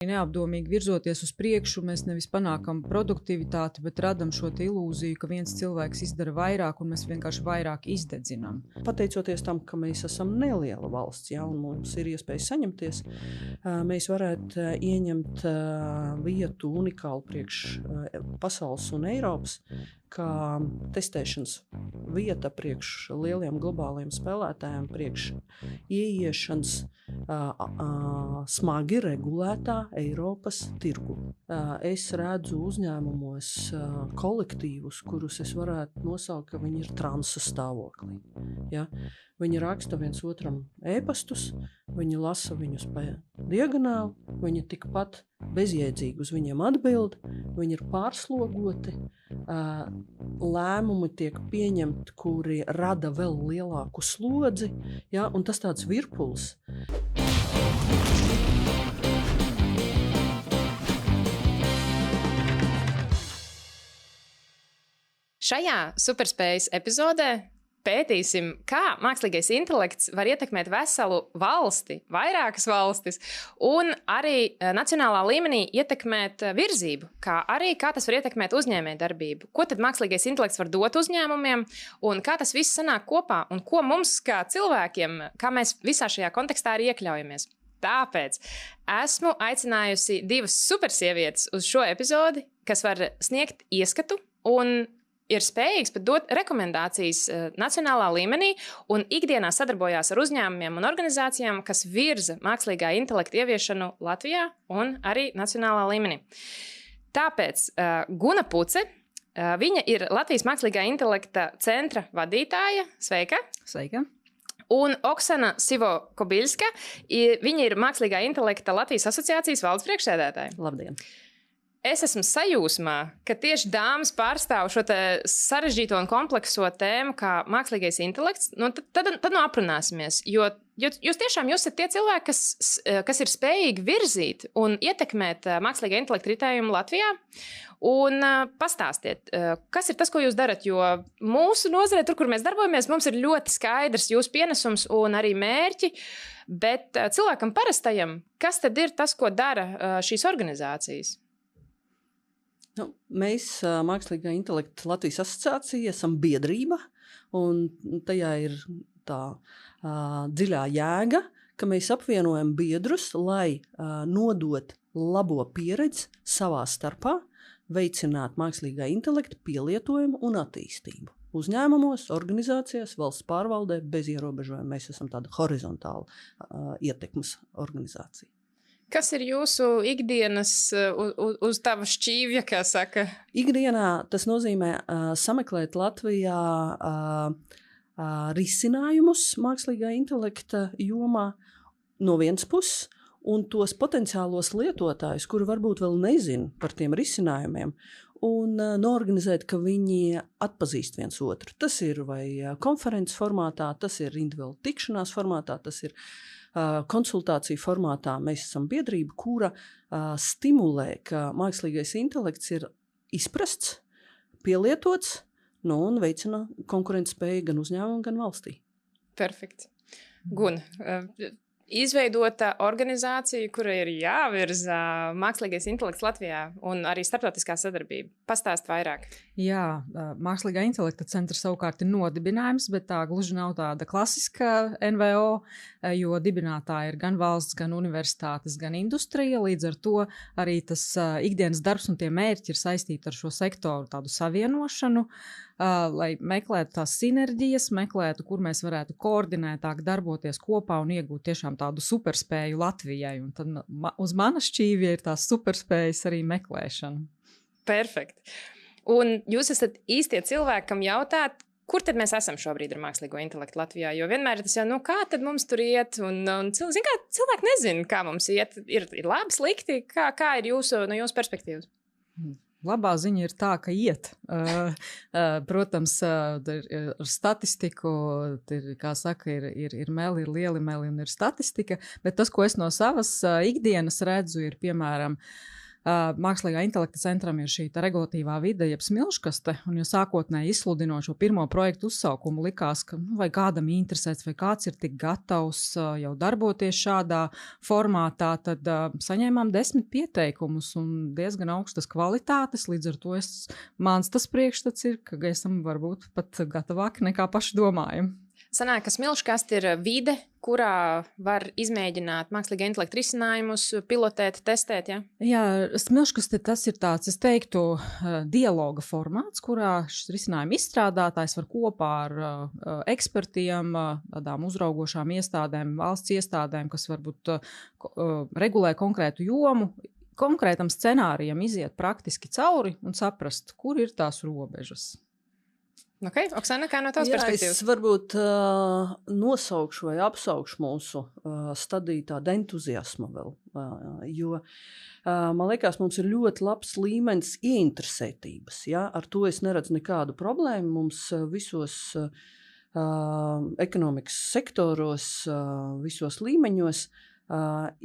Neapdomīgi virzoties uz priekšu, mēs nevis panākam produktivitāti, bet radam šo ilūziju, ka viens cilvēks izdara vairāk un mēs vienkārši vairāk izdedzinām. Pateicoties tam, ka mēs esam neliela valsts, ja, un mums ir iespēja saņemties, mēs varētu ieņemt vietu unikālu priekš pasaules un Eiropas, kā testēšanas vieta priekš lieliem globāliem spēlētājiem, priekš ieiešanas smagi regulētā Eiropas tirgu. Es redzu uzņēmumos kolektīvus, kurus es varētu nosaukt, ka viņi ir transa stāvoklī. Ja? Viņi raksta viens otram ēpastus, viņi lasa viņus pa diagonāli, viņi tikpat bezjēdzīgi uz viņiem atbild, viņi ir pārslogoti, lēmumi tiek pieņemti, kuri rada vēl lielāku slodzi, ja? Un tas tāds virpuls. Šajā superspējas epizodē pētīsim, kā mākslīgais intelekts var ietekmēt veselu valsti, vairākas valstis, un arī nacionālā līmenī ietekmēt virzību, kā tas var ietekmēt uzņēmējdarbību. Ko tad mākslīgais intelekts var dot uzņēmumiem, un kā tas viss sanāk kopā, un ko mums kā cilvēkiem, kā mēs visā šajā kontekstā arī iekļaujamies. Tāpēc esmu aicinājusi divas supersievietes uz šo epizodi, kas var sniegt ieskatu un ir spējīgs pat dot rekomendācijas nacionālā līmenī un ikdienā sadarbojās ar uzņēmumiem un organizācijām, kas virza mākslīgā intelekta ieviešanu Latvijā un arī nacionālā līmenī. Tāpēc Guna Puce, viņa ir Latvijas mākslīgā intelekta centra vadītāja. Sveika! Sveika! Un Oksana Sivo-Kobiļska, viņa ir mākslīgā intelekta Latvijas asociācijas valdes priekšsēdētāja. Labdien! Es esmu sajūsmā, ka tieši dāmas pārstāv šo sarežģīto un komplekso tēmu, kā mākslīgais intelekts. Tad aprunāsimies, jo jūs tiešām esat tie cilvēki, kas ir spējīgi virzīt un ietekmēt mākslīgā intelekta ritējumu Latvijā. Un pastāstiet, kas ir tas, ko jūs darat, jo mūsu nozarē, tur, kur mēs darbojamies, mums ir ļoti skaidrs jūsu pienesums un arī mērķi, bet cilvēkam parastajam, kas tad ir tas, ko dara šīs organizācijas? Mēs, Mākslīgā intelekta Latvijas asociācija, esam biedrība, un tajā ir tā dziļā jēga, ka mēs apvienojam biedrus, lai nodot labo pieredzi savā starpā, veicināt mākslīgā intelekta pielietojumu un attīstību. Uzņēmumos, organizācijās, valsts pārvaldē bez ierobežojuma. Mēs esam tāda horizontāla ietekmes organizācija. Kas ir jūsu ikdienas uz tava šķīvja, kā saka? Ikdienā tas nozīmē sameklēt Latvijā risinājumus mākslīgā intelekta jomā no vienas puses, un tos potenciālos lietotājus, kuri varbūt vēl nezina par tiem risinājumiem, un noorganizēt, ka viņi atpazīst viens otru. Tas ir vai konferences formātā, tas ir individuāli tikšanās formātā, tas ir konsultāciju formātā. Mēs esam biedrība, kura stimulē, ka mākslīgais intelekts ir izprasts, pielietots, un veicina konkurētspēju gan uzņēmumu, gan valstī. Perfekti. Guna, izveidota organizācija, kura ir jāvirza mākslīgais intelekts Latvijā un arī starptautiskā sadarbība. Pastāst vairāk. Jā, mākslīgā intelekta centra savukārt ir nodibinājums, bet tā gluži nav tāda klasiska NVO, jo dibinātāji ir gan valsts, gan universitātes, gan industrija. Līdz ar to arī tas ikdienas darbs un tie mērķi ir saistīti ar šo sektoru tādu savienošanu, lai meklētu tās sinerģijas, meklētu, kur mēs varētu koordinētāk darboties kopā un iegūt tiešām tādu superspēju Latvijai. Un tad uz manas šķīvja ir tās superspējas arī meklēšana. Perfekti. Un jūs esat īstie cilvēki, kam jautāt, kur tad mēs esam šobrīd ar mākslīgo intelektu Latvijā? Jo vienmēr ir tas jau, kā tad mums tur iet? Un cilvēki nezina, kā mums iet. Ir labi, slikti? Kā ir no jūsu perspektīvas? Labā ziņa ir tā, ka iet. Protams, ar statistiku, kā saka, ir meli, ir lieli meli un ir statistika, bet tas, ko es no savas ikdienas redzu, ir, piemēram, Mākslīgā intelekta centram ir šī regulatīvā vide, jeb smilškaste, un ja sākotnēji izsludinot šo pirmo projektu uzsaukumu, likās, ka vai kādam interesēts, vai kāds ir tik gatavs jau darboties šādā formātā, tad saņēmām 10 pieteikumus un diezgan augstas kvalitātes. Līdz ar to mans tas priekšstats ir, ka esam varbūt pat gatavāki nekā paši domājam. Sanāk, ka smilškaste ir vide, kurā var izmēģināt mākslīgā intelekta risinājumus, pilotēt, testēt, ja? Jā, smilškaste tas ir tāds, es teiktu, dialoga formāts, kurā šis risinājuma izstrādātājs var kopā ar ekspertiem, tādām uzraugošām iestādēm, valsts iestādēm, kas varbūt regulē konkrētu jomu, konkrētam scenārijam iziet praktiski cauri un saprast, kur ir tās robežas. Okay. Oksana, kā no tās perspektīvas? Es varbūt nosaukšu vai apsaukšu mūsu stadiju tādu entuziasmu vēl, jo man liekas, mums ir ļoti labs līmenis ieinteresētības. Ja? Ar to es neredzu nekādu problēmu. Mums visos ekonomikas sektoros, visos līmeņos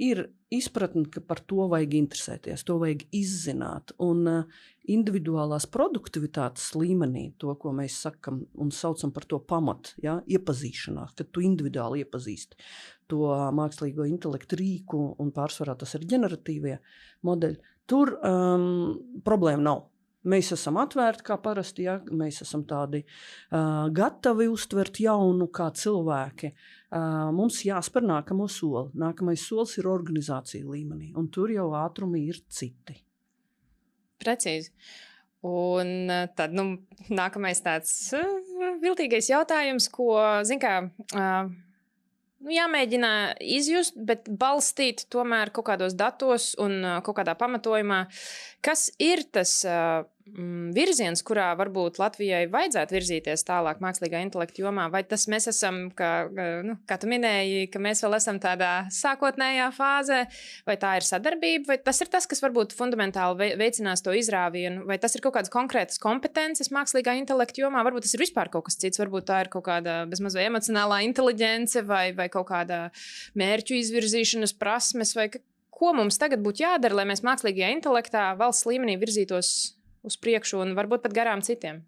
ir izpratne, ka par to vajag interesēties, to vajag izzināt. Un individuālās produktivitātes līmenī, to, ko mēs sakam un saucam par to pamatu, ja, iepazīšanās, kad tu individuāli iepazīsti to mākslīgo intelektu rīku, un pārsvarā tas ir ģeneratīvie modeļi, tur problēma nav. Mēs esam atvērti kā parasti, ja? Mēs esam tādi gatavi uztvert jaunu kā cilvēki. Mums jāspēr nākamo soli. Nākamais solis ir organizācija līmenī, un tur jau ātrumi ir citi. Precīzi. Un tad, nākamais tāds viltīgais jautājums, ko, jāmēģina izjust, bet balstīt tomēr kaut kādos datos un kaut kādā pamatojumā. Kas ir tas virziens, kurā varbūt Latvijai vajadzētu virzīties tālāk mākslīgā intelekta jomā? Vai tas mēs esam, kā tu minēji, ka mēs vēl esam tādā sākotnējā fāzē, vai tā ir sadarbība, vai tas ir tas, kas varbūt fundamentāli veicinās to izrāvienu, vai tas ir kaut kādas konkrētas kompetences mākslīgā intelekta jomā, varbūt tas ir vispār kaut kas cits, varbūt tā ir kaut kāda bezmazliet emocionālā inteliģence vai kaut kāda mērķu izvirzīšanas prasmes, vai ko mums tagad būtu jādara, lai mēs mākslīgajā intelektā valsts līmenī virzītos uz priekšu un varbūt pat garām citiem?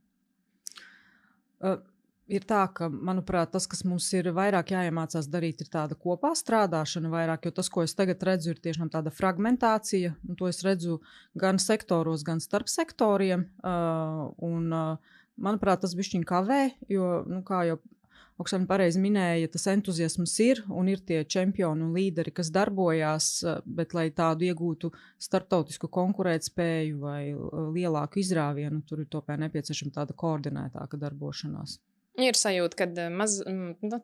Ir tā, ka, manuprāt, tas, kas mums ir vairāk jāiemācās darīt, ir tāda kopā strādāšana vairāk, jo tas, ko es tagad redzu, ir tiešām tāda fragmentācija, un to es redzu gan sektoros, gan starp sektoriem, manuprāt, tas bišķiņ kavē, jo, kā jau Oksana pareizi minēja, tas entuziasms ir un ir tie čempioni un līderi, kas darbojās, bet lai tādu iegūtu starptautisku konkurētspēju vai lielāku izrāvienu, tur ir tomēr nepieciešama tāda koordinētāka darbošanās. Ir sajūta, ka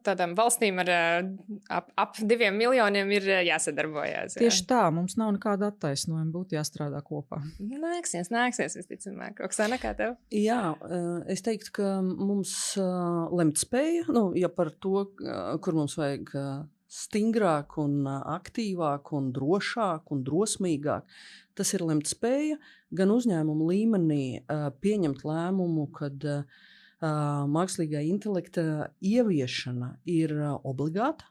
tādām valstīm ar ap 2 miljoniem ir jāsadarbojās. Jā. Tieši tā, mums nav nekāda attaisnojuma, būtu jāstrādā kopā. Nāksies, visticamāk. Oksana, kā tev? Jā, es teiktu, ka mums lemt spēja, ja par to, kur mums vajag stingrāk un aktīvāk un drošāk un drosmīgāk, tas ir lemt spēja gan uzņēmumu līmenī pieņemt lēmumu, kad mākslīgā intelekta ieviešana ir obligāta.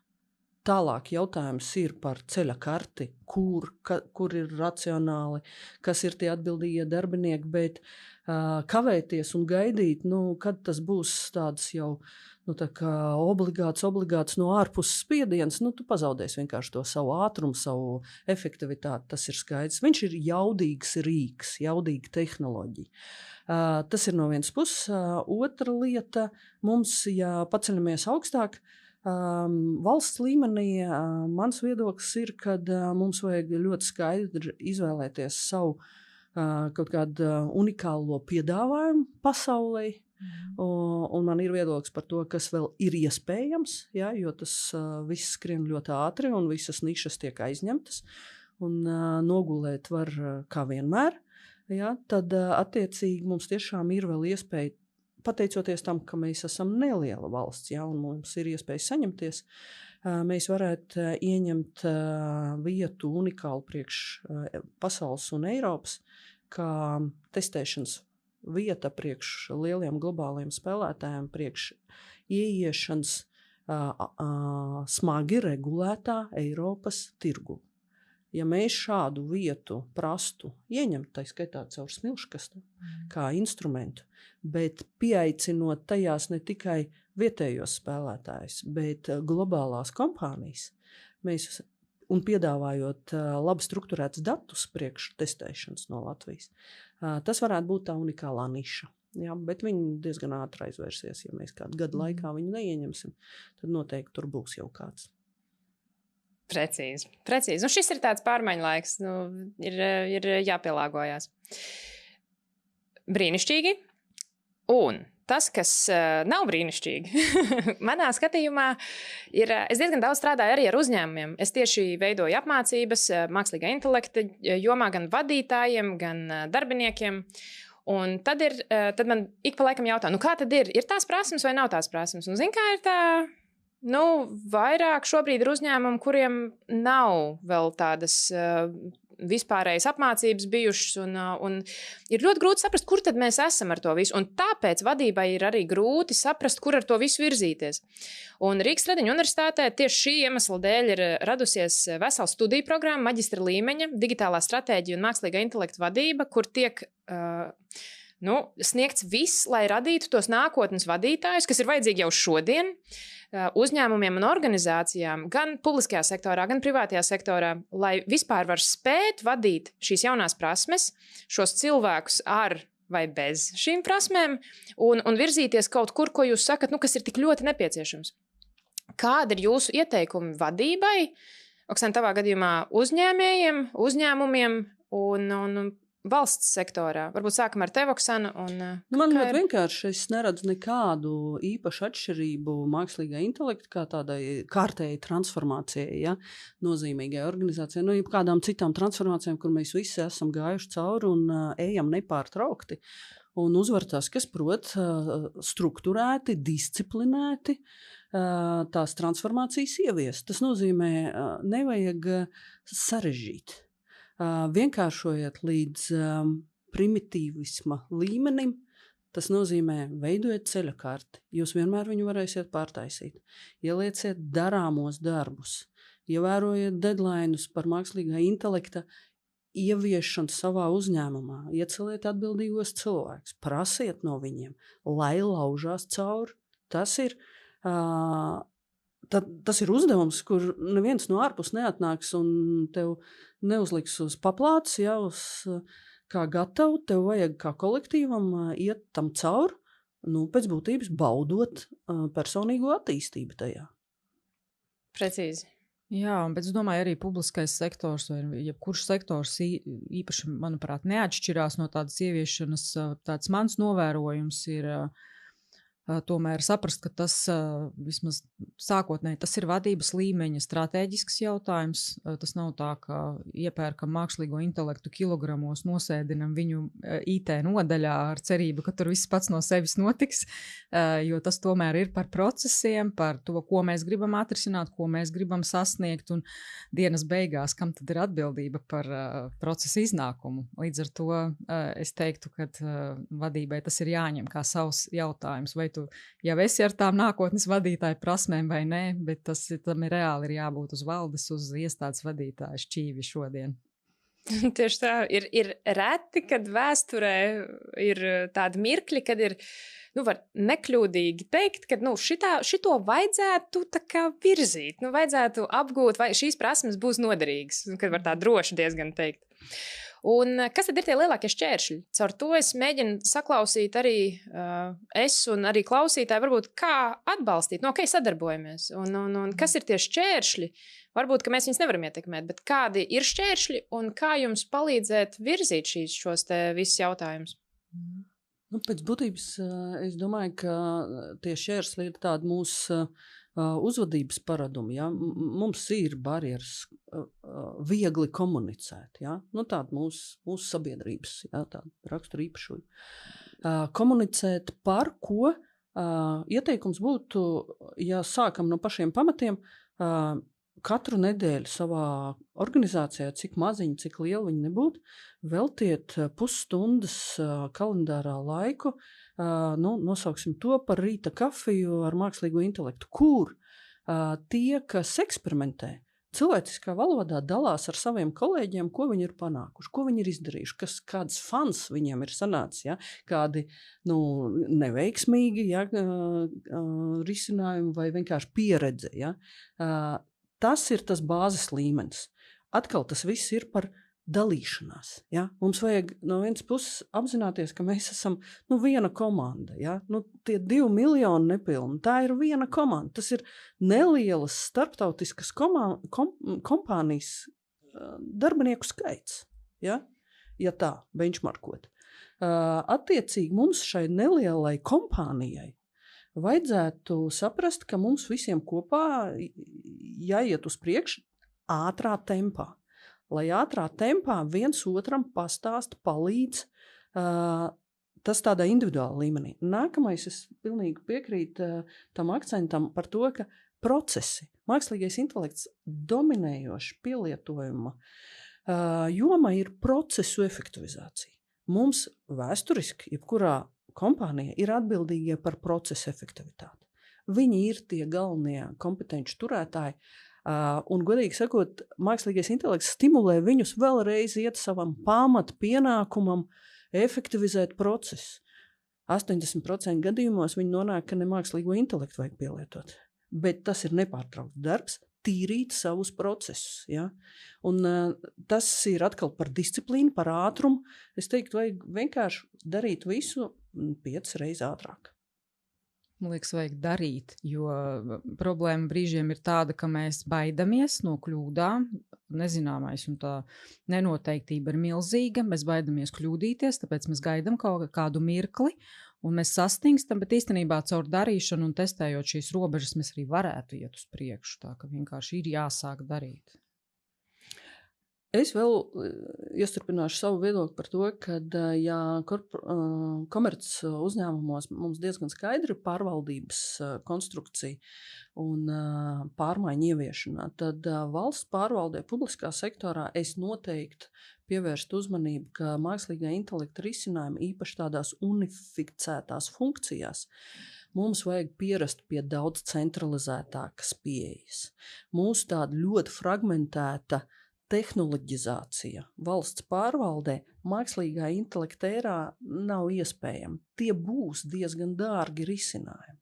Tālāk jautājums ir par ceļa karti, kur ir racionāli, kas ir tie atbildīgie darbinieki, bet kavēties un gaidīt, kad tas būs tāds jau obligāts no ārpuses spiediens, tu pazaudēsi vienkārši to savu ātrumu, savu efektivitāti, tas ir skaidrs. Viņš ir jaudīgs rīks, jaudīga tehnoloģija. Tas ir no vienas puses. Otra lieta, mums, ja paceļamies augstāk, valsts līmenī, mans viedoklis ir, kad mums vajag ļoti skaidri izvēlēties savu kaut kādu unikālo piedāvājumu pasaulē. Un man ir viedoklis par to, kas vēl ir iespējams, ja, jo tas viss skrien ļoti ātri un visas nišas tiek aizņemtas un nogulēt var kā vienmēr. Ja, tad attiecīgi mums tiešām ir vēl iespēja, pateicoties tam, ka mēs esam neliela valsts, ja, un mums ir iespēja saņemties, mēs varētu ieņemt vietu unikālu priekš pasaules un Eiropas, kā testēšanas vieta priekš lieliem globāliem spēlētājiem, priekš ieiešanas smagi regulētā Eiropas tirgu. ja mēs šādu vietu prastu ieņemt, tā skaitā caur smilškastu, kā instrumentu, bet pieaicinot tajās ne tikai vietējos spēlētājus, bet globālās kompānijas, un piedāvājot labi strukturētus datus priekš testēšanas no Latvijas, tas varētu būt tā unikālā niša. Jā, bet viņi diezgan ātri aizvērsies. Ja mēs kādu gadu laikā viņu neieņemsim, tad noteikti tur būs jau kāds. Precīzi. Nu, šis ir tāds pārmaiņu laiks. Nu, ir jāpielāgojās. Brīnišķīgi. Un tas, kas nav brīnišķīgi, manā skatījumā ir, es diezgan daudz strādāju arī ar uzņēmumiem. Es tieši veidoju apmācības mākslīgā intelekta jomā gan vadītājiem, gan darbiniekiem. Un tad man ik pa laikam jautā, kā tad ir tās prasmes vai nav tās prasmes? Un zin, kā ir tā, vairāk šobrīd ir uzņēmumi, kuriem nav vēl tādas vispārējas apmācības bijušas, un ir ļoti grūti saprast, kur tad mēs esam ar to visu. Un tāpēc vadībai ir arī grūti saprast, kur ar to visu virzīties. Un Rīgas Tradiņu universitātē tieši šī iemesla dēļ ir radusies vesela studiju programma, maģistra līmeņa, digitālā stratēģija un mākslīgā intelekta vadība, kur tiek sniegts viss, lai radītu tos nākotnes vadītājus, kas ir vajadzīgi jau šodien uzņēmumiem un organizācijām, gan publiskajā sektorā, gan privātajā sektorā, lai vispār var spēt vadīt šīs jaunās prasmes, šos cilvēkus ar vai bez šīm prasmēm un virzīties kaut kur, ko jūs sakat, kas ir tik ļoti nepieciešams. Kādi ir jūsu ieteikumi vadībai, Oksana, tavā gadījumā uzņēmējiem, uzņēmumiem un valsts sektorā? Varbūt sākam ar tevi, Oksana. Man ļoti vienkārši, es neredzu nekādu īpašu atšķirību mākslīgā intelekta kā tādai kārtēji transformācijai, ja? Nozīmīgai organizācijai, kādām citām transformācijām, kur mēs visi esam gājuši cauri un ejam nepārtraukti. Un uzvar tās, kas prot strukturēti, disciplinēti tās transformācijas ieviest. Tas nozīmē, nevajag sarežģīt. Vienkāršojiet līdz primitīvisma līmenim, tas nozīmē veidojiet ceļakarti. Jūs vienmēr viņu varēsiet pārtaisīt. Ielieciet darāmos darbus, ievērojiet deadlineus par mākslīgā intelekta ieviešanu savā uzņēmumā, ieceliet atbildīgos cilvēkus, prasiet no viņiem, lai laužās cauri. Tas ir uzdevums, kur neviens no ārpus neatnāks un tev neuzliks uz paplātes, kā gatavu, tev vajag kā kolektīvam iet tam cauri, pēc būtības baudot personīgo attīstību tajā. Precīzi. Jā, bet es domāju, arī publiskais sektors vai jebkurš sektors īpaši, manuprāt, neatšķirās no tādas ieviešanas. Tāds mans novērojums ir tomēr saprast, ka tas vismaz sākotnēji tas ir vadības līmeņa stratēģisks jautājums. Tas nav tā, ka iepērkam mākslīgo intelektu kilogramos, nosēdinam viņu IT nodaļā ar cerību, ka tur viss pats no sevis notiks, jo tas tomēr ir par procesiem, par to, ko mēs gribam atrisināt, ko mēs gribam sasniegt, un dienas beigās, kam tad ir atbildība par procesa iznākumu. Līdz ar to es teiktu, ka vadībai tas ir jāņem kā savs jautājums, vai tu jau esi ar tām nākotnes vadītāju prasmēm vai nē, bet tam ir reāli ir jābūt uz valdes, uz iestādes vadītāju šķīvi šodien. Tieši tā. Ir reti, kad vēsturē ir tādi mirkļi, kad ir, var nekļūdīgi teikt, ka šito vajadzētu tā kā virzīt, vajadzētu apgūt, vai šīs prasmes būs noderīgas, kad var tā droši diezgan teikt. Un kas tad ir tie lielākie šķēršļi? Caur to es mēģinu saklausīt arī es un arī klausītāji, varbūt kā atbalstīt, sadarbojamies. Un kas ir tie šķēršļi? Varbūt, ka mēs viņus nevaram ietekmēt, bet kādi ir šķēršļi un kā jums palīdzēt virzīt šos te visus jautājumus? Pēc būtības es domāju, ka tie šķērsli ir tādi mūsu uzvedības paradumi. Ja? Mums ir barjeras viegli komunicēt. Ja? Tāda mūsu sabiedrības tāda rakstura īpašuļa. Komunicēt par ko ieteikums būtu, ja sākam no pašiem pamatiem, katru nedēļu savā organizācijā, cik maziņa, cik liela viņa nebūtu, veltiet pusstundas kalendārā laiku, nosauksim to par rīta kafiju ar mākslīgo intelektu, kur tie, kas eksperimentē, cilvēciskā valodā dalās ar saviem kolēģiem, ko viņi ir panākuši, ko viņi ir izdarījuši, kāds fans viņiem ir sanācis, ja? Kādi neveiksmīgi risinājumi vai vienkārši pieredze. Ja? Tas ir tas bāzes līmenis. Atkal tas viss ir par dalīšanās. Ja? Mums vajag no vienas puses apzināties, ka mēs esam viena komanda. Ja? Tie 2 miljoni nepilni, tā ir viena komanda. Tas ir nelielas starptautiskas kompānijas darbinieku skaits. Ja tā, benchmarkot. Attiecīgi mums šai nelielai kompānijai vajadzētu saprast, ka mums visiem kopā jāiet uz priekšu ātrā tempā. Lai ātrā tempā viens otram pastāst, palīdz, tas tādā individuālā līmenī. Nākamais, es pilnīgi piekrītu tam akcentam par to, ka procesi, mākslīgais intelekts dominējoši pielietojuma joma ir procesu efektivizācija. Mums vēsturiski, jebkurā kompānija ir atbildīgie par procesu efektivitāti. Viņi ir tie galvenie kompetenci turētāji, un, godīgi sakot, mākslīgais intelekts stimulē viņus vēlreiz iet savam pamata pienākumam efektivizēt procesu. 80% gadījumos viņi nonāk, ka ne mākslīgo intelektu vajag pielietot. Bet tas ir nepārtraukts darbs, tīrīt savus procesus. Ja? Un tas ir atkal par disciplīnu, par ātrumu. Es teiktu, vajag vienkārši darīt visu 5 reizes ātrāk. Man liekas, vajag darīt, jo problēma brīžiem ir tāda, ka mēs baidamies no kļūdām, nezināmais un tā nenoteiktība ir milzīga, mēs baidamies kļūdīties, tāpēc mēs gaidām kādu mirkli un mēs sastingstam, bet īstenībā caur darīšanu un testējot šīs robežas mēs arī varētu iet uz priekšu, tā ka vienkārši ir jāsāk darīt. Es vēl iesturpināšu savu viedokli par to, ka ja komerc uzņēmumos mums diezgan skaidri ir pārvaldības konstrukcija un pārmaiņu ieviešanā, tad valsts pārvaldē publiskā sektorā es noteikti pievērstu uzmanību, ka mākslīgā intelekta risinājumi īpaši tādās unificētās funkcijās mums vajag pierast pie daudz centralizētākas pieejas. Mūsu tāda ļoti fragmentēta tehnoloģizācija valsts pārvaldē mākslīgā intelekta ērā nav iespējama. Tie būs diezgan dārgi risinājumi.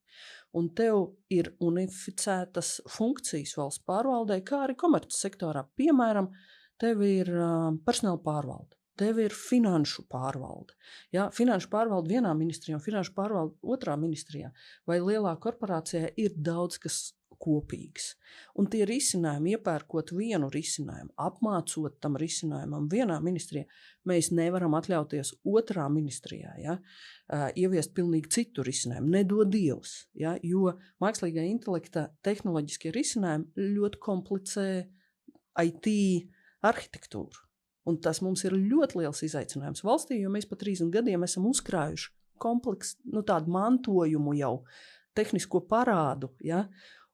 Un tev ir unificētas funkcijas valsts pārvaldē, kā arī komerces sektorā. Piemēram, tev ir personāla pārvalde, tev ir finanšu pārvalde. Ja? Finanšu pārvalde vienā ministrijā un finanšu pārvalde otrā ministrijā vai lielā korporācijā ir daudz kas kopīgs. Un tie risinājumi, iepērkot vienu risinājumu, apmācot tam risinājumam vienā ministrijā, mēs nevaram atļauties otrā ministrijā, ja? Ieviest pilnīgi citu risinājumu, nedod Dievs, ja? Jo mākslīgā intelekta tehnoloģiskie risinājumi ļoti komplicē IT arhitektūru. Un tas mums ir ļoti liels izaicinājums valstī, jo mēs pa 30 gadiem esam uzkrājuši kompleksu, tādu mantojumu jau, tehnisko parādu, ja?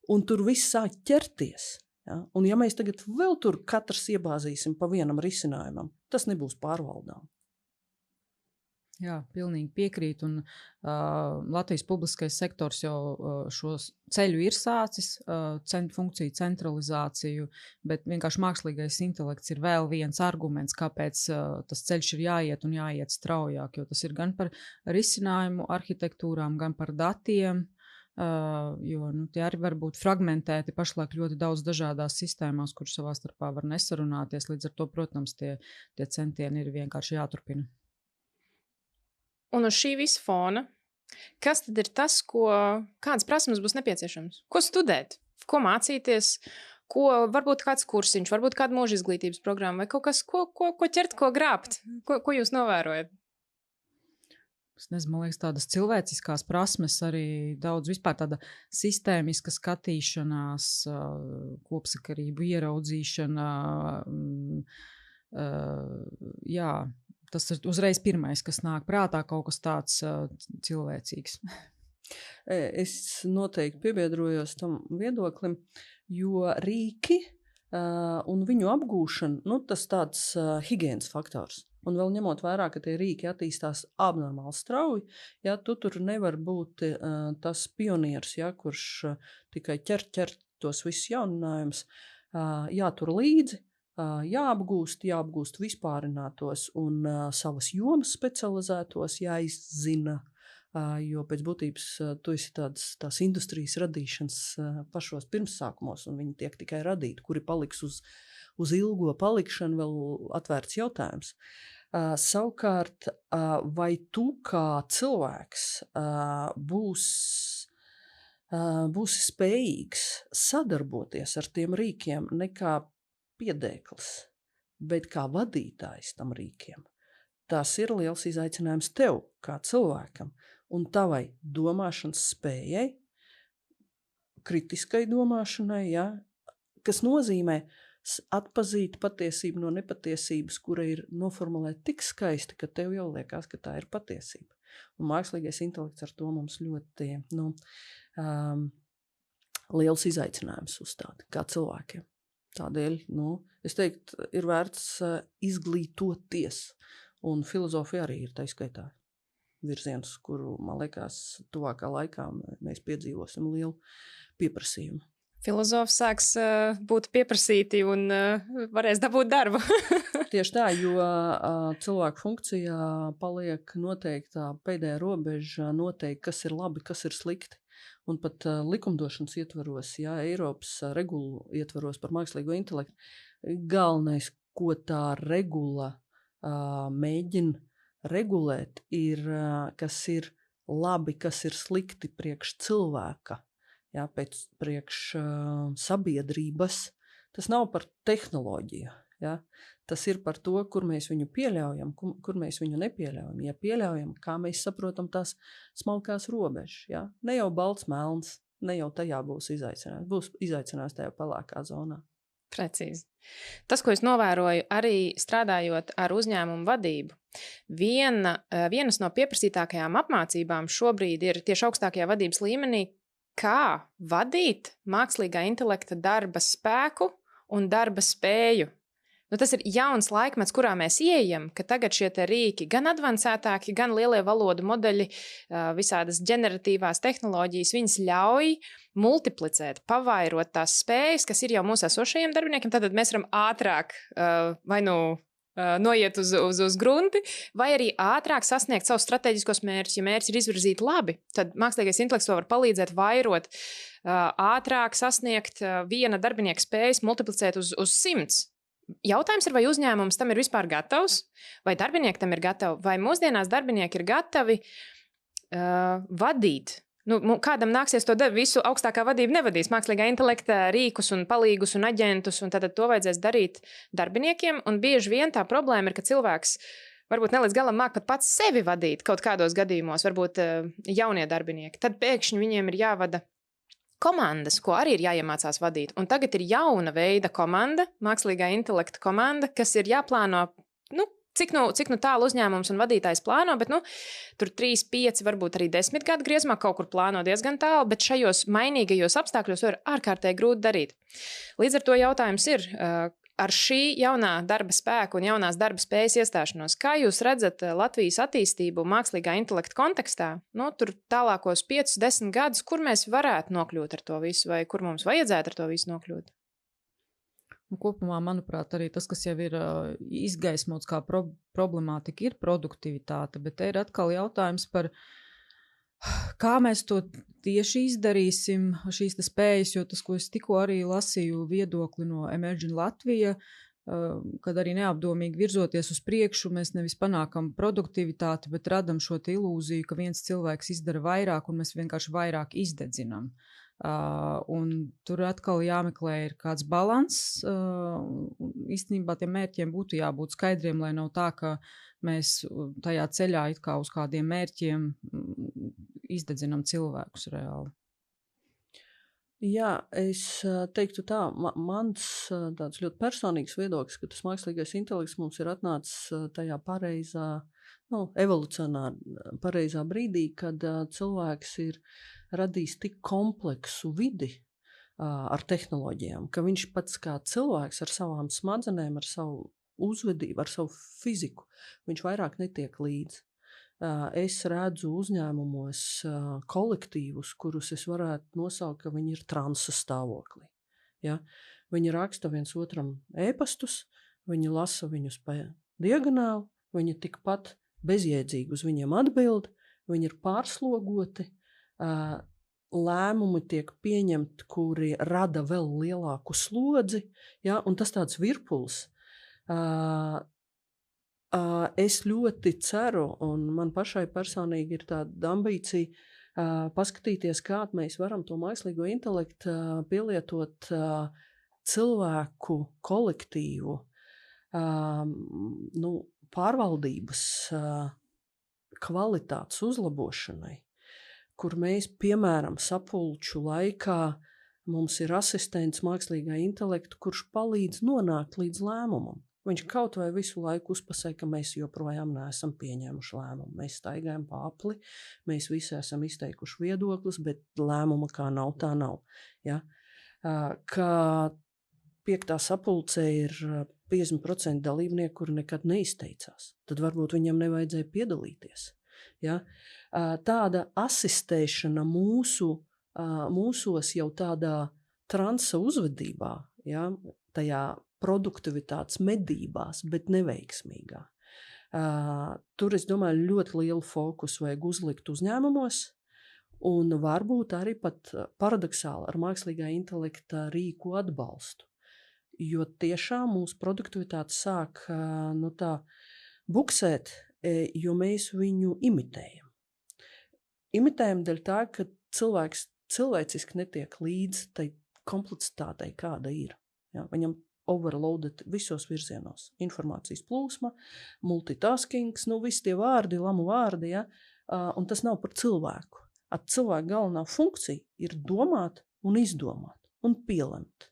Un tur viss sāk ķerties. Ja? Un ja mēs tagad vēl tur katrs iebāzīsim pa vienam risinājumam, tas nebūs pārvaldām. Jā, pilnīgi piekrīt. Un Latvijas publiskais sektors jau šos ceļu ir sācis, funkciju centralizāciju, bet vienkārši mākslīgais intelekts ir vēl viens arguments, kāpēc tas ceļš ir jāiet un jāiet straujāk, jo tas ir gan par risinājumu arhitektūrām, gan par datiem. Jo tie arī var būt fragmentēti pašlaik ļoti daudz dažādās sistēmās, kuras savā starpā var nesarunāties. Līdz ar to, protams, tie centieni ir vienkārši jāturpina. Un uz šī visa fona, kas tad ir tas, kādas prasmes būs nepieciešams? Ko studēt? Ko mācīties? Varbūt kāds kursiņš, varbūt kāda mūža izglītības programma vai kaut kas, ko ķert, ko grābt? Ko jūs novērojat? Es nezinu, man liekas, tādas cilvēciskās prasmes, arī daudz vispār tāda sistēmiska skatīšanās, kopsakarību ieraudzīšana. Jā, tas ir uzreiz pirmais, kas nāk prātā, kaut kas tāds cilvēcīgs. Es noteikti piebiedrojos tam viedoklim, jo rīki un viņu apgūšana, tas tāds higienas faktors. Un vēl ņemot vērā, ka tie rīki attīstās abnormāli strauji, ja, tu tur nevar būt tas pionieris, ja, kurš tikai ķer tos visus jauninājumus. jātur līdzi, jāapgūst vispārinātos un savas jomas specializētos, jāizzina, jo pēc būtības tu esi tās industrijas radīšanas pašos pirmsākumos, un viņi tiek tikai radīti, kuri paliks uz ilgo palikšanu, vēl atvērts jautājums. Savukārt, vai tu kā cilvēks būsi spējīgs sadarboties ar tiem rīkiem ne kā piedēklis, bet kā vadītājs tam rīkiem? Tas ir liels izaicinājums tev kā cilvēkam un tavai domāšanas spējai, kritiskai domāšanai, ja, kas nozīmē atpazīt patiesību no nepatiesības, kura ir noformulēta tik skaisti, ka tev jau liekas, ka tā ir patiesība. Un mākslīgais intelekts ar to mums ļoti liels izaicinājums uzstāda kā cilvēkiem. Tādēļ, es teiktu, ir vērts izglītoties. Un filozofija arī ir tā skaitā virziens, kuru, man liekas, tuvākā laikā mēs piedzīvosim lielu pieprasījumu. Filozofi sāks būt pieprasīti un varēs dabūt darbu. Tieši tā, jo cilvēku funkcijā paliek noteiktā pēdējā robeža noteikti, kas ir labi, kas ir slikti. Un pat likumdošanas ietvaros, Eiropas regulu ietvaros par mākslīgo intelektu, galvenais, ko tā regula mēģina regulēt, ir, kas ir labi, kas ir slikti priekš cilvēka, priekš sabiedrības. Tas nav par tehnoloģiju. Tas ir par to, kur mēs viņu pieļaujam, kur mēs viņu nepieļaujam. Ja pieļaujam, kā mēs saprotam tās smalkās robežas. Ne jau balts, melns, ne jau tajā būs izaicinājums. Būs izaicinājums tajā pelēkā zonā. Precīzi. Tas, ko es novēroju arī strādājot ar uzņēmumu vadību, vienas no pieprasītākajām apmācībām šobrīd ir tieši augstākajā vadības līmenī, kā vadīt mākslīgā intelekta darba spēku un darba spēju. Tas ir jauns laikmets, kurā mēs ieejam, ka tagad šie rīki, gan advancētāki, gan lielie valodu modeļi, visādas ģeneratīvās tehnoloģijas, viņas ļauj multiplicēt, pavairot tās spējas, kas ir jau mūsu esošajiem darbiniekiem. Tad mēs varam ātrāk vai noiet uz grunti, vai arī ātrāk sasniegt savus strateģiskos mērķus. Ja mērķi ir izvirzīti labi, tad mākslīgais intelekts var palīdzēt vairot, ātrāk sasniegt viena darbinieka spējas, multiplicēt uz 100. Jautājums ir, vai uzņēmums tam ir vispār gatavs, vai darbinieki tam ir gatavi, vai mūsdienās darbinieki ir gatavi vadīt. Kādam nāksies to visu augstākā vadība nevadīs mākslīgā intelekta rīkus un palīgus un aģentus, un tad to vajadzēs darīt darbiniekiem. Un bieži vien tā problēma ir, ka cilvēks varbūt ne līdz galam māk pat pats sevi vadīt kaut kādos gadījumos, varbūt jaunie darbinieki. Tad pēkšņi viņiem ir jāvada komandas, ko arī ir jāiemācās vadīt. Un tagad ir jauna veida komanda, mākslīgā intelekta komanda, kas ir jāplāno, cik tālu uzņēmums un vadītājs plāno, bet tur 3, 5, varbūt arī 10 gadu griezumā kaut kur plāno diezgan tālu, bet šajos mainīgajos apstākļos var ārkārtīgi grūti darīt. Līdz ar to jautājums ir, ar šī jaunā darba spēka un jaunās darba spējas iestāšanos, kā jūs redzat Latvijas attīstību mākslīgā intelekta kontekstā? Tur tālākos 5, 10 gadus, kur mēs varētu nokļūt ar to visu, vai kur mums vajadzētu ar to visu nokļūt? Kopumā, manuprāt, arī tas, kas jau ir izgaismots kā problemātika, ir produktivitāte, bet te ir atkal jautājums par kā mēs to tieši izdarīsim, šīs spējas, jo tas, ko es tikko arī lasīju viedokli no Emerging Latvija, kad arī neapdomīgi virzoties uz priekšu, mēs nevis panākam produktivitāti, bet radam šo ilūziju, ka viens cilvēks izdara vairāk un mēs vienkārši vairāk izdedzinam. Un tur atkal jāmeklē ir kāds balans. Īstenībā tiem mērķiem būtu jābūt skaidriem, lai nav tā, ka mēs tajā ceļā it kā uz kādiem mērķiem izdedzinam cilvēkus reāli. Jā, es teiktu tā, mans tāds ļoti personīgs viedoklis, ka tas mākslīgais intelekts mums ir atnācis tajā pareizā, evolucionāri pareizā brīdī, kad cilvēks ir radījis tik kompleksu vidi ar tehnoloģijām, ka viņš pats kā cilvēks ar savām smadzenēm, ar savu uzvedību, ar savu fiziku, viņš vairāk netiek līdzi. Es redzu uzņēmumos kolektīvus, kurus es varētu nosaukt, ka viņi ir transa stāvoklī. Ja? Viņi raksta viens otram ēpastus, viņi lasa viņus pa diagonāli, viņi tikpat bezjēdzīgi uz viņiem atbild, viņi ir pārslogoti, lēmumi tiek pieņemti, kuri rada vēl lielāku slodzi, ja, un tas tāds virpuls. Es ļoti ceru, un man pašai personīgi ir tāda ambīcija paskatīties, kā mēs varam to mākslīgo intelektu pielietot cilvēku kolektīvu pārvaldības kvalitātes uzlabošanai, kur mēs, piemēram, sapulču laikā mums ir asistents mākslīgā intelekta, kurš palīdz nonākt līdz lēmumam. Viņš kaut vai visu laiku uzpasē, ka mēs joprojām neesam pieņēmuši lēmumu. Mēs staigājam pa apli, mēs visi esam izteikuši viedoklis, bet lēmuma kā nav, tā nav. Ja? Ka 5. sapulcē ir 50% dalībnieku, kuri nekad neizteicās. Tad varbūt viņam nevajadzēja piedalīties. Ja? Tāda asistēšana mūsos jau tādā transa uzvedībā, ja? Tajā produktivitātes medībās, bet neveiksmīgā. Tur, es domāju, ļoti lielu fokusu vajag uzlikt uzņēmumos, un varbūt arī pat paradoksāli ar mākslīgā intelekta rīku atbalstu. Jo tiešām mūsu produktivitāte sāk tā buksēt, jo mēs viņu imitējam. Imitējam dēļ tā, ka cilvēks cilvēciski netiek līdz tai komplicitātei, kāda ir. Ja? Viņam overloaded visos virzienos. Informācijas plūsma, multitaskings, visi tie vārdi, lamu vārdi, ja? Un tas nav par cilvēku. Cilvēka galvenā funkcija ir domāt un izdomāt un pielemt,